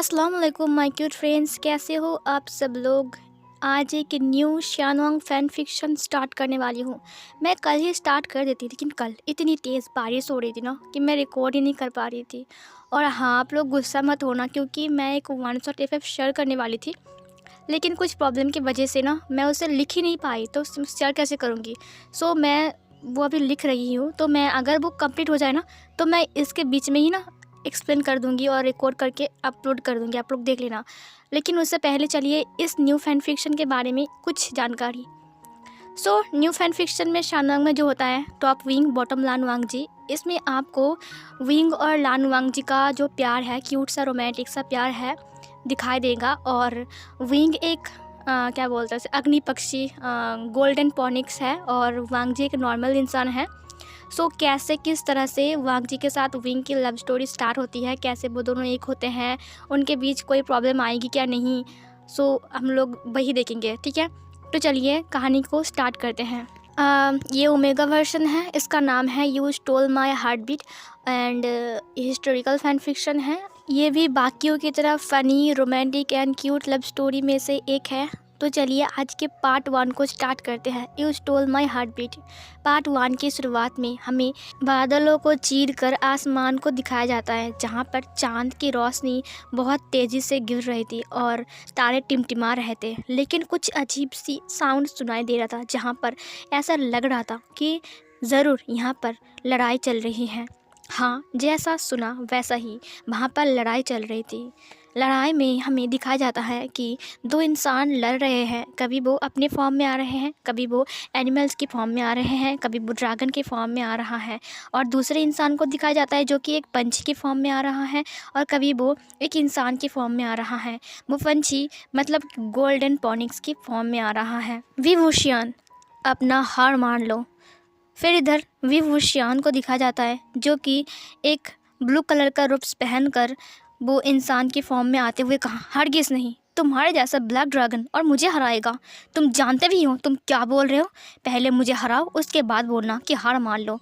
अस्सलाम वालेकुम my cute friends, कैसे हो आप सब लोग। आज एक न्यू शानवांग फैन फिक्शन स्टार्ट करने वाली हूँ। मैं कल ही स्टार्ट कर देती, लेकिन कल इतनी तेज़ बारिश हो रही थी ना कि मैं रिकॉर्ड ही नहीं कर पा रही थी। और हाँ, आप लोग गुस्सा मत होना, क्योंकि मैं एक वन शॉट एफ शेयर करने वाली थी, लेकिन कुछ प्रॉब्लम की वजह से ना मैं उसे लिख ही नहीं पाई, तो शेयर कैसे करूँगी। सो मैं वो अभी लिख रही हूँ, तो मैं अगर वो कंप्लीट हो जाए ना, तो मैं इसके बीच में ही ना एक्सप्लेन कर दूँगी और रिकॉर्ड करके अपलोड कर दूँगी, आप लोग देख लेना। लेकिन उससे पहले चलिए इस न्यू फैन फिक्शन के बारे में कुछ जानकारी। न्यू फैन फिक्शन में शानवांग में जो होता है टॉप विंग बॉटम लानवांग जी, इसमें आपको विंग और लानवांग जी का जो प्यार है, क्यूट सा रोमांटिक सा प्यार है, दिखाई देगा। और विंग एक क्या बोलते हैं, अग्नि पक्षी गोल्डन पॉनिक्स है, और वांग जी एक नॉर्मल इंसान है। कैसे किस तरह से वांग जी के साथ विंग की लव स्टोरी स्टार्ट होती है, कैसे वो दोनों एक होते हैं, उनके बीच कोई प्रॉब्लम आएगी क्या नहीं, हम लोग वही देखेंगे, ठीक है। तो चलिए कहानी को स्टार्ट करते हैं। ये ओमेगा वर्जन है, इसका नाम है you stole my heartbeat, and historical fan fiction है। ये भी बाकियों की तरह funny romantic and cute love story में से एक है। तो चलिए आज के पार्ट 1 को स्टार्ट करते हैं। You stole my heartbeat. Part 1 की शुरुआत में हमें बादलों को चीर कर आसमान को दिखाया जाता है, जहाँ पर चांद की रोशनी बहुत तेज़ी से गिर रही थी और तारे टिमटिमा रहे थे। लेकिन कुछ अजीब सी साउंड सुनाई दे रहा था, जहाँ पर ऐसा लग रहा था कि ज़रूर यहाँ पर लड़ाई चल रही है। हाँ, जैसा सुना वैसा ही वहाँ पर लड़ाई चल रही थी। लड़ाई में हमें दिखाया जाता है कि दो इंसान लड़ रहे हैं। कभी वो अपने फॉर्म में आ रहे हैं, कभी वो एनिमल्स की फॉर्म में आ रहे हैं, कभी वो ड्रैगन के फॉर्म में आ रहा है, और दूसरे इंसान को दिखाया जाता है जो कि एक पंछी की फॉर्म में आ रहा है, और कभी वो एक इंसान की फॉर्म में आ रहा है। वो पंछी मतलब गोल्डन पॉनिक्स की फॉर्म में आ रहा है। विभूषियन, अपना हार मान लो। फिर इधर विभूषियन को दिखाया जाता है जो कि एक ब्लू कलर का रूप पहनकर वो इंसान की फॉर्म में आते हुए कहा, हरगिज़ नहीं, तुम्हारे जैसा ब्लैक ड्रैगन और मुझे हराएगा। तुम जानते भी हो तुम क्या बोल रहे हो, पहले मुझे हराओ, उसके बाद बोलना कि हार मान लो।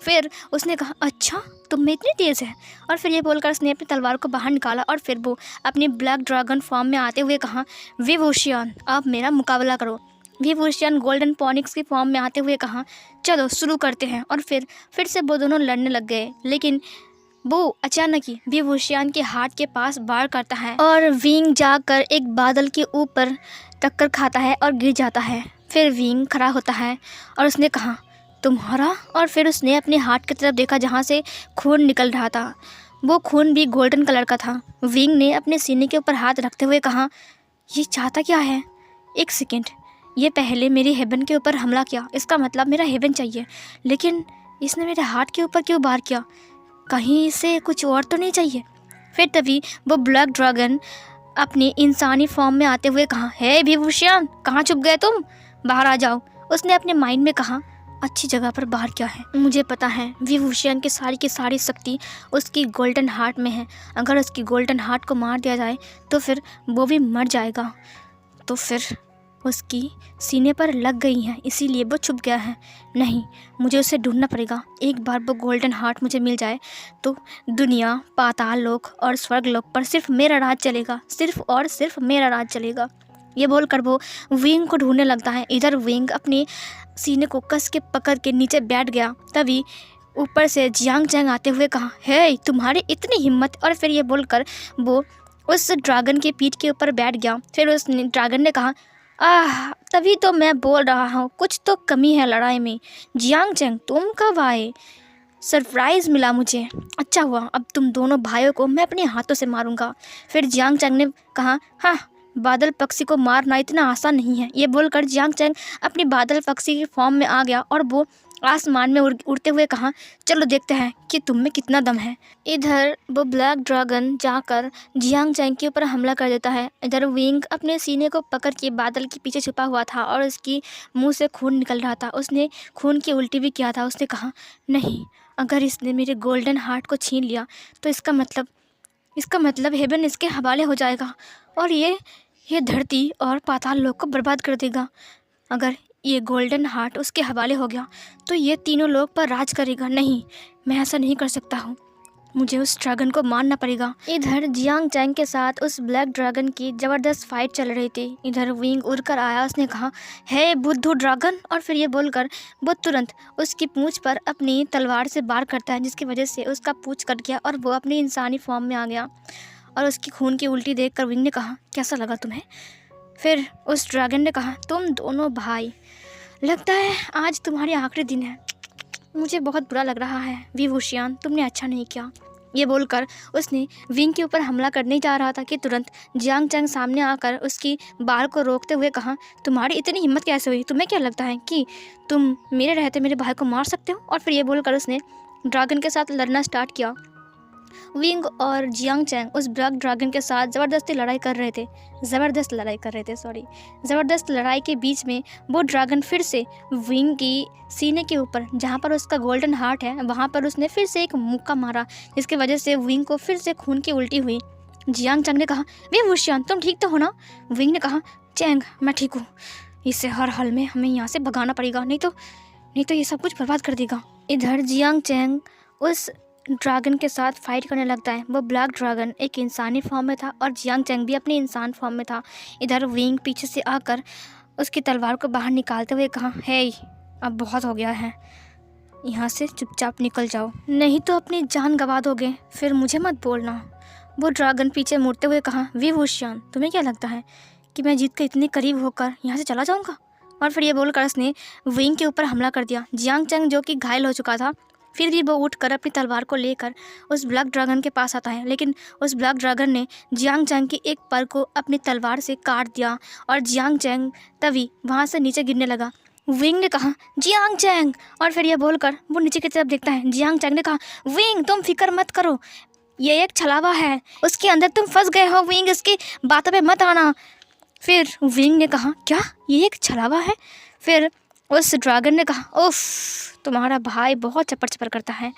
फिर उसने कहा, अच्छा तुम में इतनी तेज़ है। और फिर ये बोलकर उसने अपनी तलवार को बाहर निकाला, और फिर वो अपनी ब्लैक ड्रैगन फॉर्म में आते हुए कहा, विभूषियन आप मेरा मुकाबला करो। विभूषियन गोल्डन पॉनिक्स की फॉर्म में आते हुए कहा, चलो शुरू करते हैं। और फिर से वो दोनों लड़ने लग गए। लेकिन वो अचानक ही विभूषियन के हाथ के पास वार करता है, और विंग जाकर एक बादल के ऊपर टक्कर खाता है और गिर जाता है। फिर विंग खड़ा होता है और उसने कहा, तुम्हारा। और फिर उसने अपने हाथ की तरफ देखा जहाँ से खून निकल रहा था। वो खून भी गोल्डन कलर का था। विंग ने अपने सीने के ऊपर हाथ रखते हुए कहा, ये चाहता क्या है? एक सेकेंड, ये पहले मेरे हेवन के ऊपर हमला किया, इसका मतलब मेरा हेवन चाहिए, लेकिन इसने मेरे हाथ के ऊपर क्यों वार किया? कहीं इसे कुछ और तो नहीं चाहिए? फिर तभी वो ब्लैक ड्रैगन अपनी इंसानी फॉर्म में आते हुए कहा, हे विभूषियन कहाँ छुप गए तुम, बाहर आ जाओ। उसने अपने माइंड में कहा, अच्छी जगह पर बाहर क्या है, मुझे पता है विभूषियन की सारी शक्ति उसकी गोल्डन हार्ट में है। अगर उसकी गोल्डन हार्ट को मार दिया जाए तो फिर वो भी मर जाएगा। तो फिर उसकी सीने पर लग गई हैं, इसीलिए वो छुप गया है। नहीं, मुझे उसे ढूंढना पड़ेगा। एक बार वो गोल्डन हार्ट मुझे मिल जाए तो दुनिया, पाताल लोक और स्वर्ग लोक पर सिर्फ मेरा राज चलेगा, सिर्फ और सिर्फ मेरा राज चलेगा। ये बोलकर वो विंग को ढूंढने लगता है। इधर विंग अपने सीने को कस के पकड़ के नीचे बैठ गया। तभी ऊपर से जियांग चैंग आते हुए कहा, हे तुम्हारी इतनी हिम्मत। और फिर ये बोलकर वो उस ड्रैगन के पीठ के ऊपर बैठ गया। फिर उस ड्रैगन ने कहा, तभी तो मैं बोल रहा हूँ, कुछ तो कमी है लड़ाई में। जियांग चैंग तुम कब आए? सरप्राइज़ मिला मुझे। अच्छा हुआ, अब तुम दोनों भाइयों को मैं अपने हाथों से मारूंगा। फिर जियांग चैंग ने कहा, हाँ, बादल पक्षी को मारना इतना आसान नहीं है। ये बोलकर जियांग चैंग अपनी बादल पक्षी की फॉर्म में आ गया, और वो आसमान में उड़ते हुए कहा, चलो देखते हैं कि तुम में कितना दम है। इधर वो ब्लैक ड्रैगन जाकर जियांग चैंग के ऊपर हमला कर देता है। इधर विंग अपने सीने को पकड़ के बादल के पीछे छुपा हुआ था, और उसकी मुंह से खून निकल रहा था। उसने खून की उल्टी भी किया था। उसने कहा, नहीं, अगर इसने मेरे गोल्डन हार्ट को छीन लिया तो इसका मतलब हेवन इसके हवाले हो जाएगा, और ये धरती और पाताल लोक को बर्बाद कर देगा। अगर ये गोल्डन हार्ट उसके हवाले हो गया तो ये तीनों लोग पर राज करेगा। नहीं, मैं ऐसा नहीं कर सकता हूँ। मुझे उस ड्रैगन को मारना पड़ेगा। इधर जियांग चैंग के साथ उस ब्लैक ड्रैगन की ज़बरदस्त फाइट चल रही थी। इधर विंग उड़कर आया, उसने कहा हे बुद्धू ड्रैगन, और फिर ये बोलकर वो तुरंत उसकी पूंछ पर अपनी तलवार से वार करता है, जिसकी वजह से उसका पूंछ कट गया और वो अपनी इंसानी फॉर्म में आ गया। और उसकी खून की उल्टी देखकर विंग ने कहा कैसा लगा तुम्हें? फिर उस ड्रैगन ने कहा तुम दोनों भाई, लगता है आज तुम्हारी आखिरी दिन है। मुझे बहुत बुरा लग रहा है वी वुशियान, तुमने अच्छा नहीं किया। ये बोलकर उसने विंग के ऊपर हमला करने जा रहा था कि तुरंत जियांग चैंग सामने आकर उसकी बाल को रोकते हुए कहा तुम्हारी इतनी हिम्मत कैसे हुई? तुम्हें क्या लगता है कि तुम मेरे रहते मेरे भाई को मार सकते हो? और फिर ये बोलकर उसने ड्रैगन के साथ लड़ना स्टार्ट किया। विंग और जियांग चैंग उस ब्लैक ड्रैगन के साथ ज़बरदस्त लड़ाई कर रहे थे। ज़बरदस्त लड़ाई के बीच में वो ड्रैगन फिर से विंग की सीने के ऊपर, जहाँ पर उसका गोल्डन हार्ट है, वहाँ पर उसने फिर से एक मुक्का मारा, जिसकी वजह से विंग को फिर से खून की उल्टी हुई। जियांग चैंग ने कहा वे वुशियान तुम ठीक तो हो ना? विंग ने कहा चैंग मैं ठीक हूँ, इसे हर हाल में हमें यहाँ से भगाना पड़ेगा, नहीं तो ये सब कुछ बर्बाद कर देगा। इधर जियांग चैंग उस ड्रैगन के साथ फाइट करने लगता है। वो ब्लैक ड्रैगन एक इंसानी फॉर्म में था और जियांग चैंग भी अपने इंसान फॉर्म में था। इधर विंग पीछे से आकर उसकी तलवार को बाहर निकालते हुए कहा हे अब बहुत हो गया है, यहाँ से चुपचाप निकल जाओ, नहीं तो अपनी जान गंवा दोगे, फिर मुझे मत बोलना। वो ड्रैगन पीछे मुड़ते हुए कहा वी वुशियान तुम्हें क्या लगता है कि मैं जीत के इतने करीब होकर यहाँ से चला जाऊँगा? और फिर ये बोलकर उसने विंग के ऊपर हमला कर दिया। जियांग चैंग जो कि घायल हो चुका था, फिर भी वो उठकर अपनी तलवार को लेकर उस ब्लैक ड्रैगन के पास आता है, लेकिन उस ब्लैक ड्रैगन ने जियांग चैंग की एक पर को अपनी तलवार से काट दिया और जियांग चैंग तभी वहाँ से नीचे गिरने लगा। विंग ने कहा जियांग चैंग, और फिर यह बोलकर वो नीचे की तरफ देखता है। जियांग चैंग ने कहा विंग तुम फिक्र मत करो, ये एक छलावा है, उसके अंदर तुम फंस गए हो, विंग इसकी बातों पे मत आना। फिर विंग ने कहा क्या ये एक छलावा है? फिर उस ड्रैगन ने कहा उफ तुम्हारा भाई बहुत चपर चपर करता है।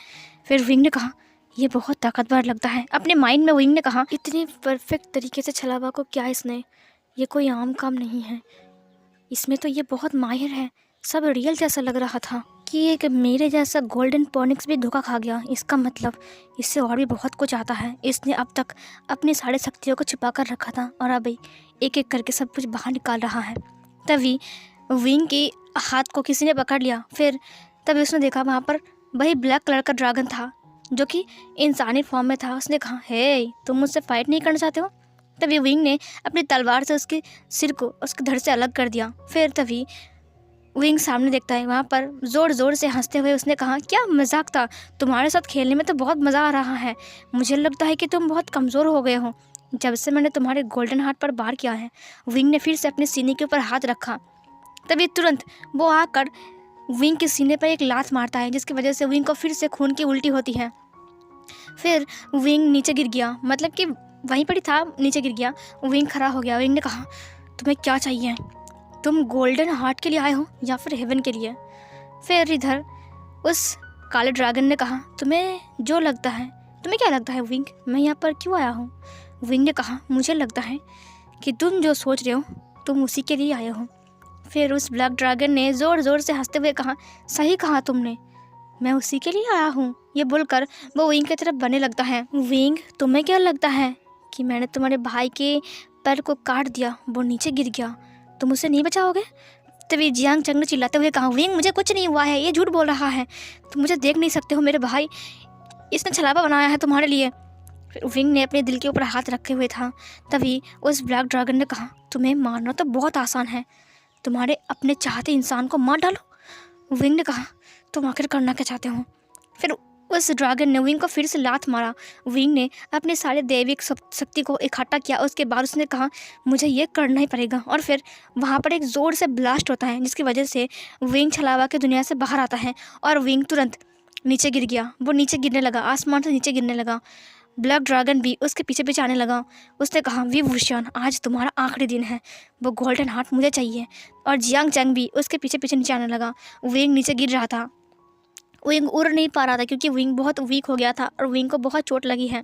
फिर विंग ने कहा ये बहुत ताकतवर लगता है। अपने माइंड में विंग ने कहा इतनी परफेक्ट तरीके से छलावा को क्या इसने, ये कोई आम काम नहीं है, इसमें तो ये बहुत माहिर है। सब रियल जैसा लग रहा था कि एक मेरे जैसा गोल्डन पॉनिक्स भी धोखा खा गया, इसका मतलब इससे और भी बहुत कुछ आता है। इसने अब तक अपनी सारी शक्तियों को छिपा कर रखा था और अभी एक एक करके सब कुछ बाहर निकाल रहा है। तभी विंग के हाथ को किसी ने पकड़ लिया। फिर तभी उसने देखा वहाँ पर वही ब्लैक कलर का ड्रैगन था जो कि इंसानी फॉर्म में था। उसने कहा हे तुम मुझसे फाइट नहीं करना चाहते हो? तभी विंग ने अपनी तलवार से उसके सिर को उसके धड़ से अलग कर दिया। फिर तभी विंग सामने देखता है, वहाँ पर ज़ोर ज़ोर से हंसते हुए उसने कहा क्या मजाक था, तुम्हारे साथ खेलने में तो बहुत मज़ा आ रहा है, मुझे लगता है कि तुम बहुत कमज़ोर हो गए हो जब से मैंने तुम्हारे गोल्डन हार्ट पर वार किया है। विंग ने फिर से अपने सीने के ऊपर हाथ रखा। तभी तुरंत वो आकर विंग के सीने पर एक लात मारता है, जिसकी वजह से विंग को फिर से खून की उल्टी होती है। फिर विंग नीचे गिर गया, मतलब कि वहीं पर ही था, नीचे गिर गया। विंग खड़ा हो गया। विंग ने कहा तुम्हें क्या चाहिए, तुम गोल्डन हार्ट के लिए आए हो या फिर हेवन के लिए? फिर इधर उस काले ड्रैगन ने कहा तुम्हें जो लगता है, तुम्हें क्या लगता है विंग, मैं यहाँ पर क्यों आया हूँ? विंग ने कहा मुझे लगता है कि तुम जो सोच रहे हो तुम उसी के लिए आए हो। फिर उस ब्लैक ड्रैगन ने ज़ोर ज़ोर से हंसते हुए कहा सही कहा तुमने, मैं उसी के लिए आया हूँ। ये बोलकर वो विंग की तरफ बढ़ने लगता है। विंग तुम्हें क्या लगता है कि मैंने तुम्हारे भाई के पैर को काट दिया, वो नीचे गिर गया, तुम उसे नहीं बचाओगे? तभी जियांग चैंग ने चिल्लाते हुए कहा विंग मुझे कुछ नहीं हुआ है, ये झूठ बोल रहा है, तुम मुझे देख नहीं सकते हो मेरे भाई, इसने छलावा बनाया है तुम्हारे लिए। फिर विंग ने अपने दिल के ऊपर हाथ रखे हुए था। तभी उस ब्लैक ड्रैगन ने कहा तुम्हें मारना तो बहुत आसान है, तुम्हारे अपने चाहते इंसान को मार डालो। विंग ने कहा तुम आखिर करना क्या चाहते हो? फिर उस ड्रैगन ने विंग को फिर से लात मारा। विंग ने अपने सारे दैविक शक्ति को इकट्ठा किया। उसके बाद उसने कहा मुझे ये करना ही पड़ेगा, और फिर वहाँ पर एक ज़ोर से ब्लास्ट होता है, जिसकी वजह से विंग छलावा की दुनिया से बाहर आता है और विंग तुरंत नीचे गिर गया। वो नीचे गिरने लगा, आसमान से नीचे गिरने लगा। ब्लैक ड्रैगन भी उसके पीछे पीछे आने लगा। उसने कहा वी वुशियान आज तुम्हारा आखिरी दिन है, वो गोल्डन हार्ट मुझे चाहिए। और जियांग चैंग भी उसके पीछे पीछे नीचे आने लगा। विंग नीचे गिर रहा था, विंग उड़ नहीं पा रहा था क्योंकि विंग बहुत वीक हो गया था और विंग को बहुत चोट लगी है।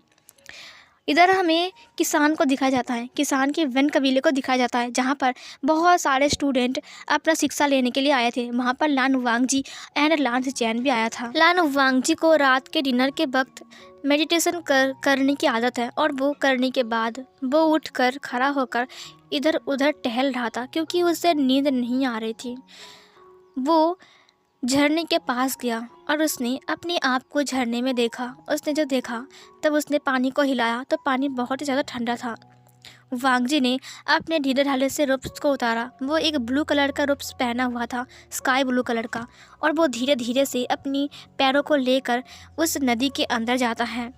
इधर हमें किसान को दिखाया जाता है, किसान के वन कबीले को दिखाया जाता है, जहाँ पर बहुत सारे स्टूडेंट अपना शिक्षा लेने के लिए आए थे। वहाँ पर लान वांगजी एंड लान चैन भी आया था। लान वांगजी को रात के डिनर के वक्त मेडिटेशन करने की आदत है, और वो करने के बाद वो उठकर खड़ा होकर इधर उधर टहल रहा था क्योंकि उसे नींद नहीं आ रही थी। वो झरने के पास गया और उसने अपने आप को झरने में देखा। उसने जब देखा तब उसने पानी को हिलाया तो पानी बहुत ही ज़्यादा ठंडा था। वांगजी ने अपने ढीले ढाले से रूप्स को उतारा। वो एक ब्लू कलर का रूप्स पहना हुआ था, स्काई ब्लू कलर का, और वो धीरे धीरे से अपनी पैरों को लेकर उस नदी के अंदर जाता है।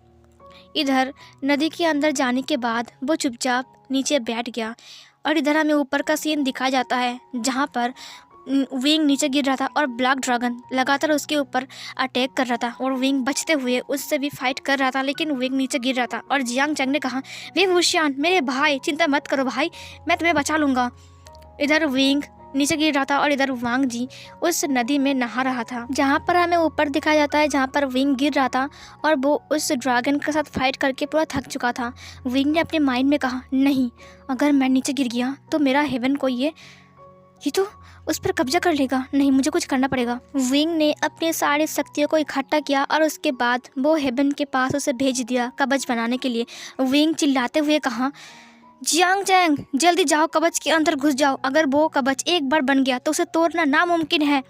इधर नदी के अंदर जाने के बाद वो चुपचाप नीचे बैठ गया, और इधर हमें ऊपर का सीन दिखाया जाता है जहाँ पर विंग नीचे गिर रहा था और ब्लैक ड्रैगन लगातार उसके ऊपर अटैक कर रहा था, और विंग बचते हुए उससे भी फाइट कर रहा था, लेकिन विंग नीचे गिर रहा था। और जियांग चैंग ने कहा, वे वुशियान मेरे भाई, चिंता मत करो भाई, मैं तुम्हें बचा लूँगा। इधर विंग नीचे गिर रहा था और इधर वांग जी उस नदी में नहा रहा था, जहाँ पर हमें ऊपर दिखाया जाता है जहाँ पर विंग गिर रहा था और वो उस ड्रैगन के साथ फाइट करके पूरा थक चुका था। विंग ने अपने माइंड में कहा, नहीं, अगर मैं नीचे गिर गया तो मेरा हेवन को ये तो उस पर कब्जा कर लेगा। नहीं, मुझे कुछ करना पड़ेगा। विंग ने अपनी सारी शक्तियों को इकट्ठा किया और उसके बाद वो हेवन के पास उसे भेज दिया कवच बनाने के लिए। विंग चिल्लाते हुए कहा, जियांग चैंग जल्दी जाओ, कवच के अंदर घुस जाओ। अगर वो कवच एक बार बन गया तो उसे तोड़ना नामुमकिन है।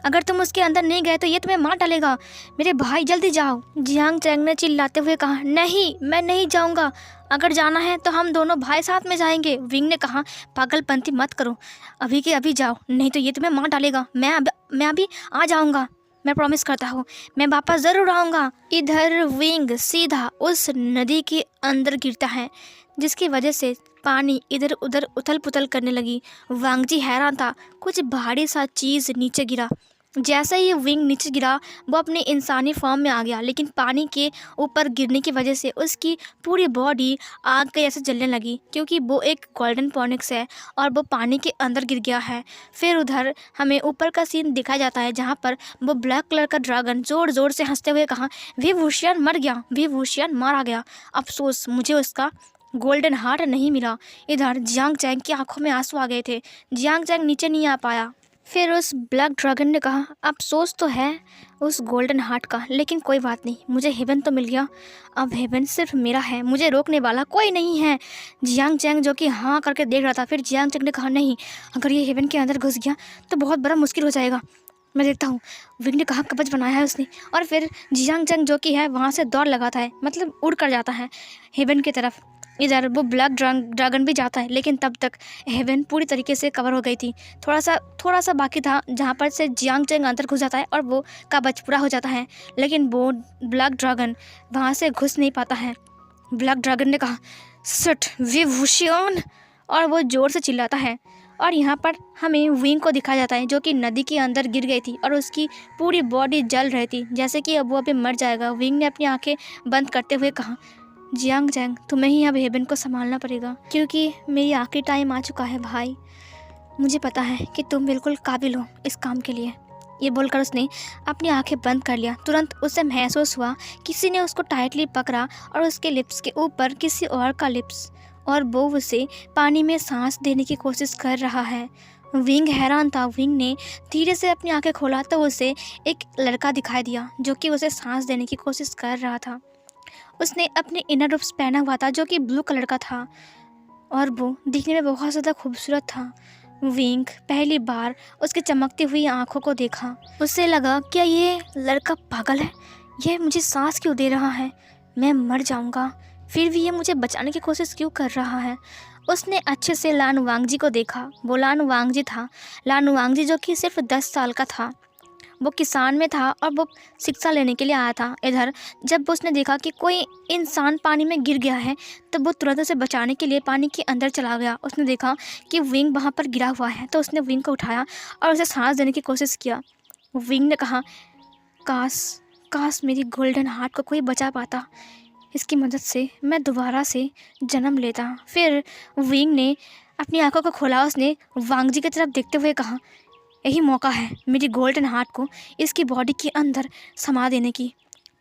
अगर तुम उसके अंदर नहीं गए तो ये तुम्हें मार डालेगा। मेरे भाई जल्दी जाओ। जियांग चैंग ने चिल्लाते हुए कहा, नहीं, मैं नहीं जाऊंगा। अगर जाना है तो हम दोनों भाई साथ में जाएंगे। विंग ने कहा, पागलपंती मत करो, अभी के अभी जाओ, नहीं तो ये तुम्हें मार डालेगा। मैं अभी आ जाऊंगा, मैं प्रॉमिस करता हूँ, मैं वापस ज़रूर आऊँगा। इधर विंग सीधा उस नदी के अंदर गिरता है, जिसकी वजह से पानी इधर उधर उथल पुथल करने लगी। वांगजी हैरान था, कुछ भारी सा चीज़ नीचे गिरा। जैसे ही विंग नीचे गिरा वो अपने इंसानी फॉर्म में आ गया, लेकिन पानी के ऊपर गिरने की वजह से उसकी पूरी बॉडी आग के जैसे जलने लगी, क्योंकि वो एक गोल्डन फोनिक्स है और वो पानी के अंदर गिर गया है। फिर उधर हमें ऊपर का सीन दिखाया जाता है जहाँ पर वो ब्लैक कलर का ड्रैगन ज़ोर ज़ोर से हंसते हुए कहा, वी वुशियान मर गया, वी वुशियान मारा गया। अफसोस, मुझे उसका गोल्डन हार्ट नहीं मिला। इधर जियांग चैंग की आंखों में आंसू आ गए थे। जियांग चैंग नीचे नहीं आ पाया। फिर उस ब्लैक ड्रैगन ने कहा, अफसोस तो है उस गोल्डन हार्ट का, लेकिन कोई बात नहीं, मुझे हेवन तो मिल गया। अब हेवन सिर्फ मेरा है, मुझे रोकने वाला कोई नहीं है। जियांग चैंग जो कि हाँ करके देख रहा था, फिर जियांग चैंग ने कहा, नहीं, अगर ये हेवन के अंदर घुस गया तो बहुत बड़ा मुश्किल हो जाएगा, मैं देखता हूँ। विंग ने कहा, कवच बनाया है उसने, और फिर जियांग चैंग जो कि है वहाँ से दौड़ लगाता है, मतलब उड़ कर जाता है हेवन की तरफ। इधर वो ब्लैक ड्रैगन भी जाता है, लेकिन तब तक हेवन पूरी तरीके से कवर हो गई थी। थोड़ा सा बाकी था जहाँ पर से जियांग चैंग अंदर घुस जाता है और वो कवच पूरा हो जाता है, लेकिन वो ब्लैक ड्रैगन वहाँ से घुस नहीं पाता है। ब्लैक ड्रैगन ने कहा, सट वी वुशियान, और वो ज़ोर से चिल्लाता है। और यहाँ पर हमें विंग को दिखाया जाता है जो कि नदी के अंदर गिर गई थी और उसकी पूरी बॉडी जल रही थी, जैसे कि अब वो अभी मर जाएगा। विंग ने अपनी आंखें बंद करते हुए कहा, जियांग चैंग तुम्हें ही अब हेवन को संभालना पड़ेगा, क्योंकि मेरी आखिरी टाइम आ चुका है भाई। मुझे पता है कि तुम बिल्कुल काबिल हो इस काम के लिए। ये बोलकर उसने अपनी आंखें बंद कर लिया। तुरंत उसे महसूस हुआ किसी ने उसको टाइटली पकड़ा और उसके लिप्स के ऊपर किसी और का लिप्स, और वो उसे पानी में सांस देने की कोशिश कर रहा है। विंग हैरान था। विंग ने धीरे से अपनी आंखें खोला तो उसे एक लड़का दिखाई दिया जो कि उसे सांस देने की कोशिश कर रहा था। उसने अपने इनर रूप्स पहना हुआ था जो कि ब्लू कलर का था, और वो दिखने में बहुत ज़्यादा खूबसूरत था। विंग पहली बार उसकी चमकती हुई आंखों को देखा। उससे लगा, क्या ये लड़का पागल है? यह मुझे सांस क्यों दे रहा है? मैं मर जाऊंगा, फिर भी ये मुझे बचाने की कोशिश क्यों कर रहा है? उसने अच्छे से लान वांगजी को देखा। वो लान वांगजी था। लान वांगजी जो कि सिर्फ 10 साल का था। वो किसान में था और वो शिक्षा लेने के लिए आया था। इधर जब उसने देखा कि कोई इंसान पानी में गिर गया है तो वो तुरंत उसे बचाने के लिए पानी के अंदर चला गया। उसने देखा कि विंग वहाँ पर गिरा हुआ है तो उसने विंग को उठाया और उसे सांस देने की कोशिश किया। विंग ने कहा, काश मेरी गोल्डन हार्ट को कोई बचा पाता, इसकी मदद से मैं दोबारा से जन्म लेता। फिर विंग ने अपनी आंखों को खोला। उसने वांगजी की तरफ देखते हुए कहा, यही मौका है मेरी गोल्डन हार्ट को इसकी बॉडी के अंदर समा देने की।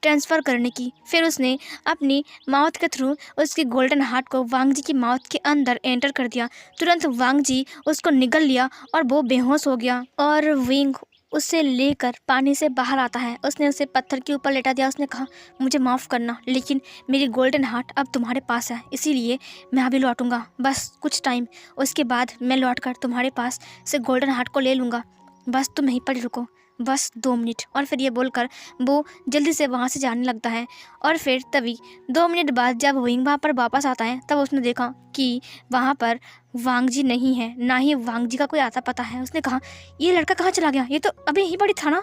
ट्रांसफ़र करने की। फिर उसने अपनी माउथ के थ्रू उसकी गोल्डन हार्ट को वांग जी की माउथ के अंदर एंटर कर दिया। तुरंत वांग जी उसको निगल लिया और वो बेहोश हो गया और विंग उसे लेकर पानी से बाहर आता है। उसने उसे पत्थर के ऊपर लेटा दिया। उसने कहा, मुझे माफ़ करना, लेकिन मेरी गोल्डन हार्ट अब तुम्हारे पास है, इसीलिए मैं अभी लौटूंगा, बस कुछ टाइम, उसके बाद मैं लौटकर तुम्हारे पास से गोल्डन हार्ट को ले लूँगा, बस तुम यहीं पर रुको, बस 2 मिनट। और फिर ये बोलकर वो जल्दी से वहाँ से जाने लगता है। और फिर तभी 2 मिनट बाद जब विंग वहाँ पर वापस आता है, तब उसने देखा कि वहाँ पर वांग जी नहीं है, ना ही वांग जी का कोई आता पता है। उसने कहा, ये लड़का कहाँ चला गया, ये तो अभी यहीं पर ही था ना,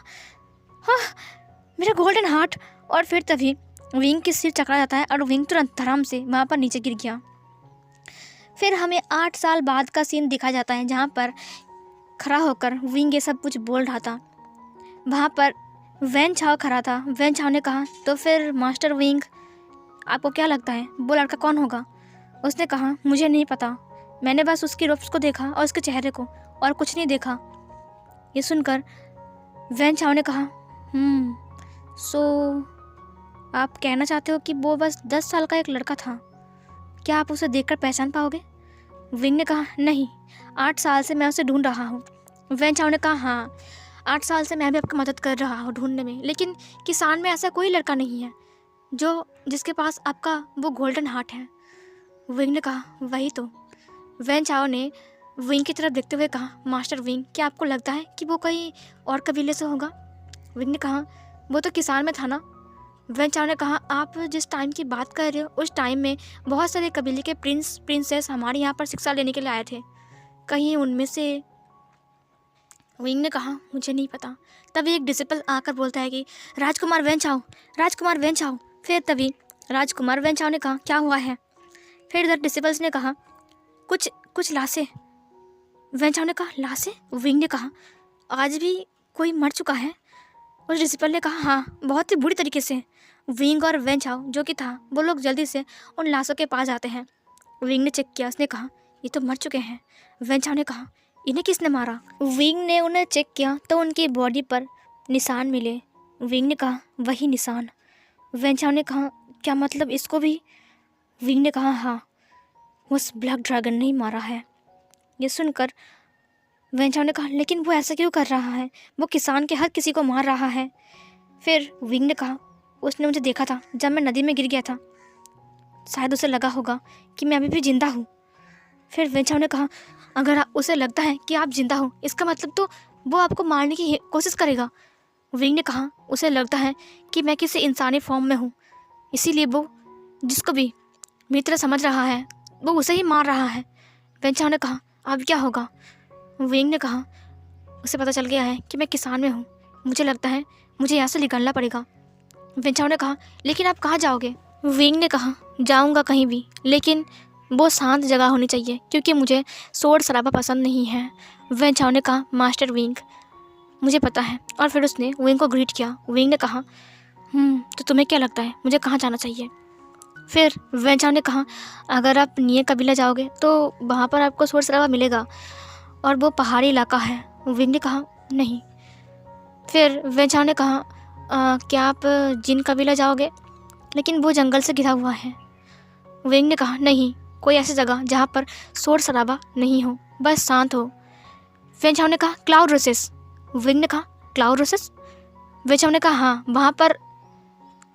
हाँ मेरा गोल्डन हार्ट। और फिर तभी विंग की सिर चकरा जाता है और विंग तुरंत धड़ाम से वहाँ पर नीचे गिर गया। फिर हमें 8 साल बाद का सीन दिखाया जाता है, जहाँ पर खड़ा होकर विंग ये सब कुछ बोल रहा था। वहाँ पर वैन छाव खड़ा था। वैन छाव ने कहा, तो फिर मास्टर विंग, आपको क्या लगता है वो लड़का कौन होगा? उसने कहा, मुझे नहीं पता, मैंने बस उसकी रूप्स को देखा और उसके चेहरे को, और कुछ नहीं देखा। ये सुनकर वैन छाव ने कहा, सो आप कहना चाहते हो कि वो बस 10 साल का एक लड़का था, क्या आप उसे देखकर पहचान पाओगे? विंग ने कहा, नहीं, 8 साल से मैं उसे ढूंढ रहा हूँ। वैन छाव ने कहा, हाँ 8 साल से मैं भी आपकी मदद कर रहा हूँ ढूंढने में, लेकिन किसान में ऐसा कोई लड़का नहीं है जिसके पास आपका वो गोल्डन हार्ट है। विंग ने कहा, वही तो। वैन छाव ने विंग की तरफ देखते हुए कहा, मास्टर विंग, क्या आपको लगता है कि वो कहीं और कबीले से होगा? विंग ने कहा, वो तो किसान में था ना। वैन छाव ने कहा, आप जिस टाइम की बात कर रहे हो उस टाइम में बहुत सारे कबीले के प्रिंस प्रिंसेस हमारे यहाँ पर शिक्षा लेने के लिए आए थे, कहीं उनमें से? विंग ने कहा, मुझे नहीं पता। तभी एक डिसिपल आकर बोलता है कि राजकुमार वैन छाव, राजकुमार वैन छाव। फिर तभी राजकुमार वैन छाव ने कहा, क्या हुआ है? फिर इधर डिसिपल्स ने कहा, कुछ लाशें। वैन छाव ने कहा, लाशें? विंग ने कहा, आज भी कोई मर चुका है? उस डिसिपल ने कहा, हाँ, बहुत ही बुरी तरीके से। विंग और वैन छाव जो कि था, वो लोग जल्दी से उन लाशों के पास जाते हैं। विंग ने चेक किया। उसने कहा, ये तो मर चुके हैं। वैन छाव ने कहा, इन्हें किसने मारा? विंग ने उन्हें चेक किया तो उनकी बॉडी पर निशान मिले। विंग ने कहा, वही निशान। वैन छाव ने कहा, क्या मतलब इसको भी? विंग ने कहा, हाँ, उस ब्लैक ड्रैगन ने ही मारा है। ये सुनकर वैन छाव ने कहा, लेकिन वो ऐसा क्यों कर रहा है? वो किसान के हर किसी को मार रहा है। फिर विंग ने कहा, उसने मुझे देखा था जब मैं नदी में गिर गया था, शायद उसे लगा होगा कि मैं अभी भी जिंदा हूँ। फिर वैन छाव ने कहा, अगर उसे लगता है कि आप जिंदा हो, इसका मतलब तो वो आपको मारने की कोशिश करेगा। विंग ने कहा, उसे लगता है कि मैं किसी इंसानी फॉर्म में हूँ, इसीलिए वो जिसको भी मित्र समझ रहा है वो उसे ही मार रहा है। वैन छाव ने कहा, अब क्या होगा? विंग ने कहा, उसे पता चल गया है कि मैं किसान में हूँ, मुझे लगता है मुझे यहाँ से निकलना पड़ेगा। वैन छाव ने कहा, लेकिन आप कहाँ जाओगे? विंग ने कहा, जाऊँगा कहीं भी, लेकिन वो शांत जगह होनी चाहिए, क्योंकि मुझे शोर शराबा पसंद नहीं है। वैन छाव ने कहा, मास्टर विंग, मुझे पता है। और फिर उसने विंग को ग्रीट किया। विंग ने कहा, तो तुम्हें क्या लगता है मुझे कहाँ जाना चाहिए? फिर वैन छाव ने कहा, अगर आप निये कबीला जाओगे तो वहाँ पर आपको शोर शराबा मिलेगा और वो पहाड़ी इलाका है। विंग ने कहा, नहीं। फिर वैन छाव ने कहा, क्या आप जिन कबीला जाओगे? लेकिन वो जंगल से घिरा हुआ है। विंग ने कहा, नहीं, कोई ऐसी जगह जहाँ पर शोर शराबा नहीं हो, बस शांत हो। वैन छाव ने कहा, क्लाउड रोसेस। विंग ने कहा, क्लाउड रोसेस? वैन छाव ने कहा, हाँ, वहाँ पर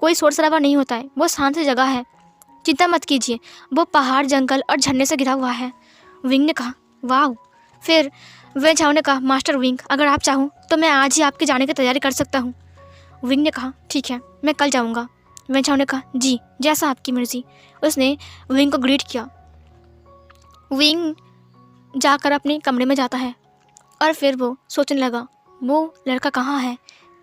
कोई शोर शराबा नहीं होता है, वो शांत जगह है, चिंता मत कीजिए, वो पहाड़ जंगल और झरने से घिरा हुआ है। विंग ने कहा, वाह। फिर वैन छाव ने कहा, मास्टर विंग, अगर आप चाहो तो मैं आज ही आपके जाने की तैयारी कर सकता हूँ। विंग ने कहा, ठीक है, मैं कल जाऊँगा। वैन छाव ने कहा, जी, जैसा आपकी मर्जी। उसने विंग को ग्रीट किया। विंग जाकर अपने कमरे में जाता है और फिर वो सोचने लगा, वो लड़का कहाँ है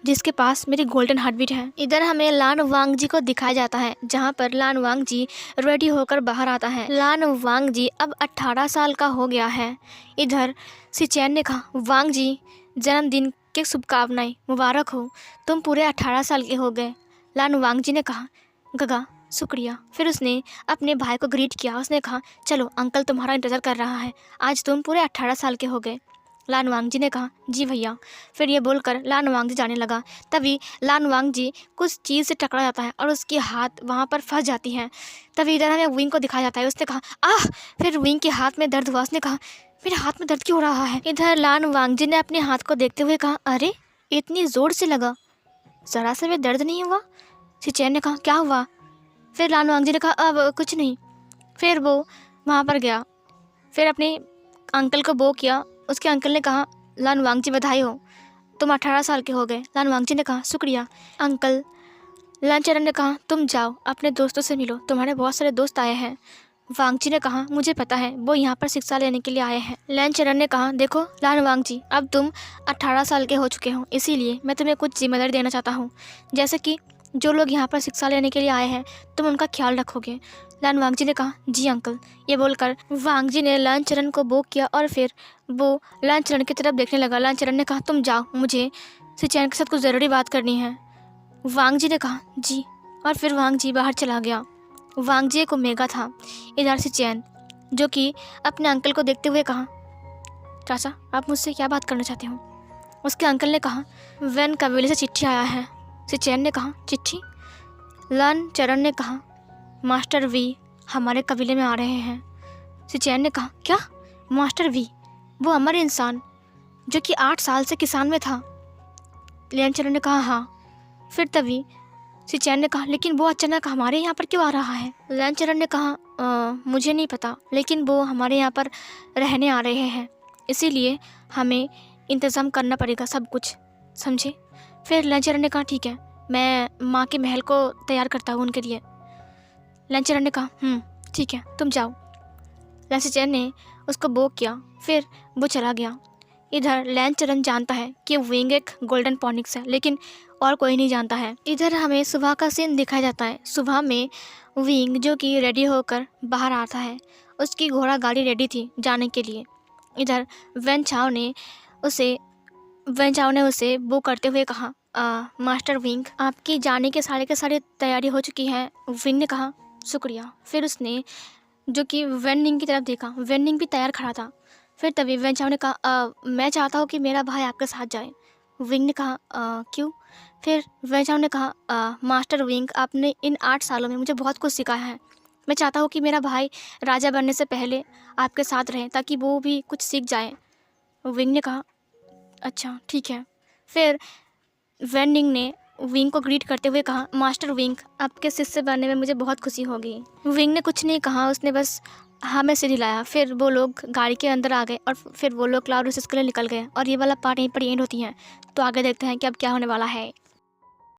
जिसके पास मेरी गोल्डन हार्टबीट है। इधर हमें लान वांग जी को दिखाया जाता है, जहाँ पर लान वांग जी रेडी होकर बाहर आता है। लान वांग जी अब 18 साल का हो गया है। इधर सिचैन ने कहा, वांग जी, जन्मदिन की शुभकामनाएं, मुबारक हो, तुम पूरे 18 साल के हो गए। लान वांग जी ने कहा, गगा, शुक्रिया। फिर उसने अपने भाई को ग्रीट किया। उसने कहा, चलो, अंकल तुम्हारा इंतज़ार कर रहा है, आज तुम पूरे 18 साल के हो गए। लान वांग जी ने कहा जी भैया। फिर ये बोलकर लान वांग जी जाने लगा। तभी लान वांग जी कुछ चीज़ से टकरा जाता है और उसकी हाथ वहाँ पर फंस जाती है। तभी इधर हमें विंग को दिखाया जाता है। उसने कहा आह। फिर विंग के हाथ में दर्द हुआ। उसने कहा मेरे हाथ में दर्द क्यों हो रहा है। इधर लान वांग जी ने अपने हाथ को देखते हुए कहा अरे इतनी ज़ोर से लगा, ज़रा सा भी दर्द नहीं हुआ। सिचेन ने कहा क्या हुआ। फिर लान वांग जी ने कहा अब कुछ नहीं। फिर वो वहाँ पर गया। फिर अपने अंकल को बो किया। उसके अंकल ने कहा लान वांग जी बधाई हो, तुम 18 साल के हो गए। लान वांग जी ने कहा शुक्रिया अंकल। लान चरण ने कहा तुम जाओ अपने दोस्तों से मिलो, तुम्हारे बहुत सारे दोस्त आए हैं। वांग जी ने कहा मुझे पता है, वो यहाँ पर शिक्षा लेने के लिए आए हैं। लान चरण ने कहा देखो लान वांग जी, अब तुम 18 साल के हो चुके हो, इसीलिए मैं तुम्हें कुछ जिम्मेदारी देना चाहता हूँ। जैसे कि जो लोग यहाँ पर शिक्षा लेने के लिए आए हैं तुम उनका ख्याल रखोगे। लान वांग जी ने कहा जी अंकल। ये बोलकर वांग जी ने लान चरण को बो किया और फिर वो लान चरण की तरफ देखने लगा। लान चरण ने कहा तुम जाओ, मुझे सिचैन के साथ कुछ ज़रूरी बात करनी है। वांग जी ने कहा जी, और फिर वांग जी बाहर चला गया। वांग जी को मेगा था। इधर सिचैन जो कि अपने अंकल को देखते हुए कहा चाचा आप मुझसे क्या बात करना चाहते हो। उसके अंकल ने कहा वैन कबीले से चिट्ठी आया है। सिचैन ने कहा चिट्ठी। लान चरण ने कहा मास्टर वी हमारे कबीले में आ रहे हैं। सिचैन ने कहा क्या मास्टर वी, वो अमर इंसान जो कि 8 साल से किसान में था। लान चरण ने कहा हाँ। फिर तभी सिचैन ने कहा लेकिन वो अचानक हमारे यहाँ पर क्यों आ रहा है। लान चरण ने कहा मुझे नहीं पता, लेकिन वो हमारे यहाँ पर रहने आ रहे हैं, इसीलिए हमें इंतज़ाम करना पड़ेगा सब कुछ, समझे। फिर लान चरण ने कहा ठीक है, मैं माँ के महल को तैयार करता हूँ उनके लिए। लान चरण ने कहा ठीक है तुम जाओ। लान सिचैन ने उसको बो किया। फिर वो चला गया। इधर लान चरण जानता है कि विंग एक गोल्डन पॉनिक्स है, लेकिन और कोई नहीं जानता है। इधर हमें सुबह का सीन दिखाया जाता है। सुबह में विंग जो कि रेडी होकर बाहर आता है। उसकी घोड़ा गाड़ी रेडी थी जाने के लिए। इधर वेन चाओ ने उसे वो करते हुए कहा मास्टर विंग आपकी जाने के सारी तैयारी हो चुकी है। विंग ने कहा शुक्रिया। फिर उसने जो कि वेन निंग की तरफ देखा। वेन निंग भी तैयार खड़ा था। फिर तभी वेन चाओ ने कहा मैं चाहता हूँ कि मेरा भाई आपके साथ जाए। विंग ने कहा क्यों। फिर वेन चाओ ने कहा मास्टर विंग आपने इन 8 सालों में मुझे बहुत कुछ सिखाया है। मैं चाहता हूँ कि मेरा भाई राजा बनने से पहले आपके साथ रहे ताकि वो भी कुछ सीख जाए। विंग ने कहा अच्छा ठीक है। फिर वेन निंग ने विंग को ग्रीट करते हुए कहा मास्टर विंग आपके शिष्य बनने में मुझे बहुत खुशी होगी। विंग ने कुछ नहीं कहा, उसने बस हाँ में सिर हिलाया। फिर वो लोग गाड़ी के अंदर आ गए और फिर वो लोग क्लाउड रेसेस के लिए निकल गए। और ये वाला पार्ट यहीं पर एंड होती है। तो आगे देखते हैं कि अब क्या होने वाला है।